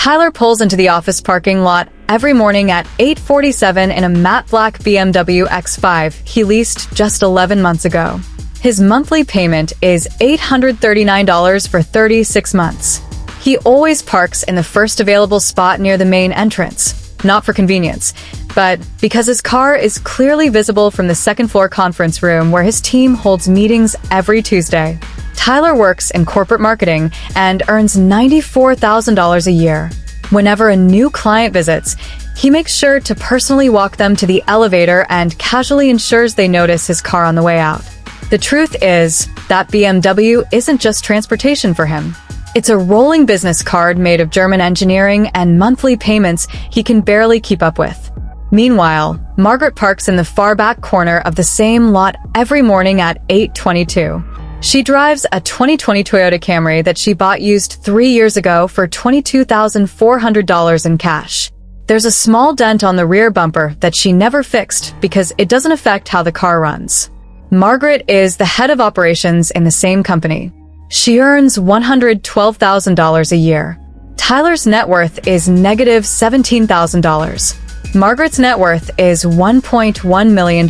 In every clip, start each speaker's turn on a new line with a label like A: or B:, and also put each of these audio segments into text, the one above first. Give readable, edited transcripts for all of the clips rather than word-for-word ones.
A: Tyler pulls into the office parking lot every morning at 8:47 in a matte black BMW X5 he leased just 11 months ago. His monthly payment is $839 for 36 months. He always parks in the first available spot near the main entrance, not for convenience, but because his car is clearly visible from the second-floor conference room where his team holds meetings every Tuesday. Tyler works in corporate marketing and earns $94,000 a year. Whenever a new client visits, he makes sure to personally walk them to the elevator and casually ensures they notice his car on the way out. The truth is that BMW isn't just transportation for him. It's a rolling business card made of German engineering and monthly payments he can barely keep up with. Meanwhile, Margaret parks in the far back corner of the same lot every morning at 8:22. She drives a 2020 Toyota Camry that she bought used 3 years ago for $22,400 in cash. There's a small dent on the rear bumper that she never fixed because it doesn't affect how the car runs. Margaret is the head of operations in the same company. She earns $112,000 a year. Tyler's net worth is negative $17,000. Margaret's net worth is $1.1 million.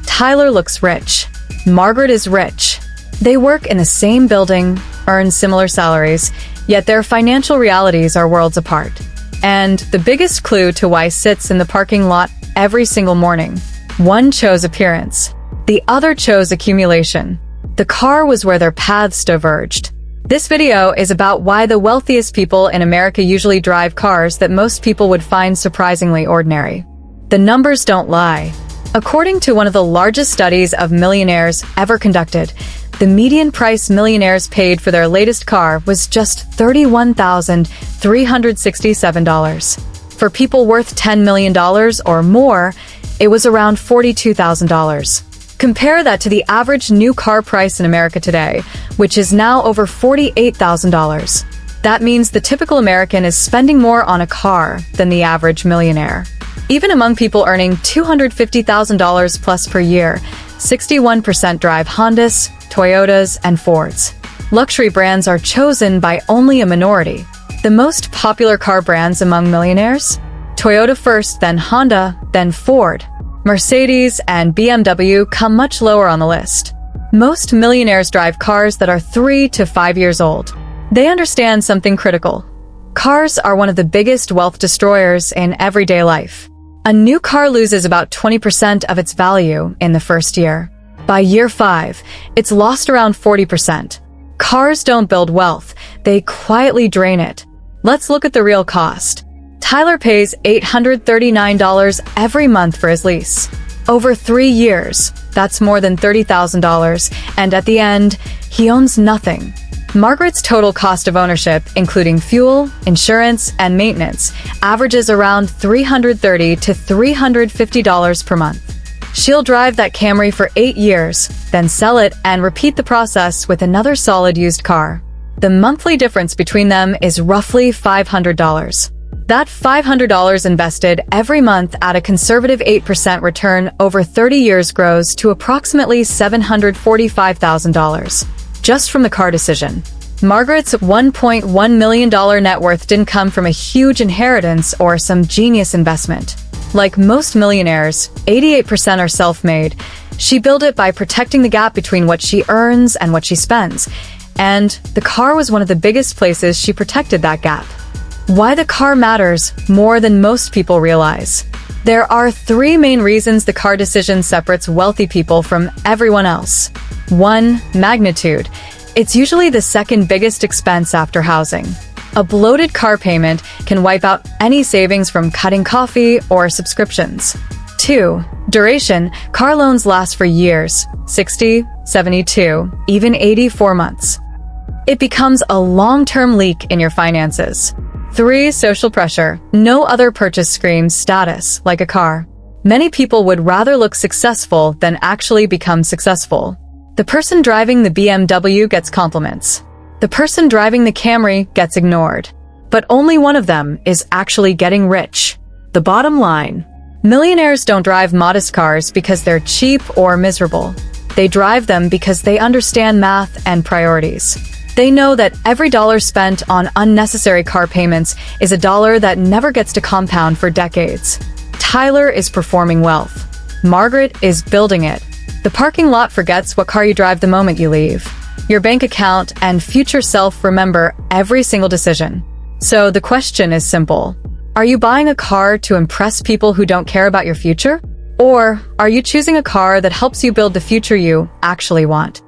A: Tyler looks rich. Margaret is rich. They work in the same building, earn similar salaries, yet their financial realities are worlds apart. And the biggest clue to why sits in the parking lot every single morning. One chose appearance. The other chose accumulation. The car was where their paths diverged. This video is about why the wealthiest people in America usually drive cars that most people would find surprisingly ordinary. The numbers don't lie. According to one of the largest studies of millionaires ever conducted, the median price millionaires paid for their latest car was just $31,367. For people worth $10 million or more, it was around $42,000. Compare that to the average new car price in America today, which is now over $48,000. That means the typical American is spending more on a car than the average millionaire. Even among people earning $250,000 plus per year, 61% drive Hondas, Toyotas, and Fords. Luxury brands are chosen by only a minority. The most popular car brands among millionaires? Toyota first, then Honda, then Ford. Mercedes and BMW come much lower on the list. Most millionaires drive cars that are 3 to 5 years old. They understand something critical. Cars are one of the biggest wealth destroyers in everyday life. A new car loses about 20% of its value in the first year. By year 5, it's lost around 40%. Cars don't build wealth, they quietly drain it. Let's look at the real cost. Tyler pays $839 every month for his lease. Over 3 years, that's more than $30,000, and at the end, he owns nothing. Margaret's total cost of ownership, including fuel, insurance, and maintenance, averages around $330 to $350 per month. She'll drive that Camry for 8 years, then sell it and repeat the process with another solid used car. The monthly difference between them is roughly $500. That $500 invested every month at a conservative 8% return over 30 years grows to approximately $745,000, just from the car decision. Margaret's $1.1 million net worth didn't come from a huge inheritance or some genius investment. Like most millionaires, 88% are self-made. She built it by protecting the gap between what she earns and what she spends. And the car was one of the biggest places she protected that gap. Why the car matters more than most people realize. There are 3 main reasons the car decision separates wealthy people from everyone else. 1. Magnitude. It's usually the second biggest expense after housing. A bloated car payment can wipe out any savings from cutting coffee or subscriptions. 2. Duration. Car loans last for years, 60, 72, even 84 months. It becomes a long-term leak in your finances. 3. Social pressure. No other purchase screams status like a car. Many people would rather look successful than actually become successful. The person driving the BMW gets compliments. The person driving the Camry gets ignored. But only one of them is actually getting rich. The bottom line. Millionaires don't drive modest cars because they're cheap or miserable. They drive them because they understand math and priorities. They know that every dollar spent on unnecessary car payments is a dollar that never gets to compound for decades. Tyler is performing wealth. Margaret is building it. The parking lot forgets what car you drive the moment you leave. Your bank account and future self remember every single decision. So the question is simple. Are you buying a car to impress people who don't care about your future? Or are you choosing a car that helps you build the future you actually want?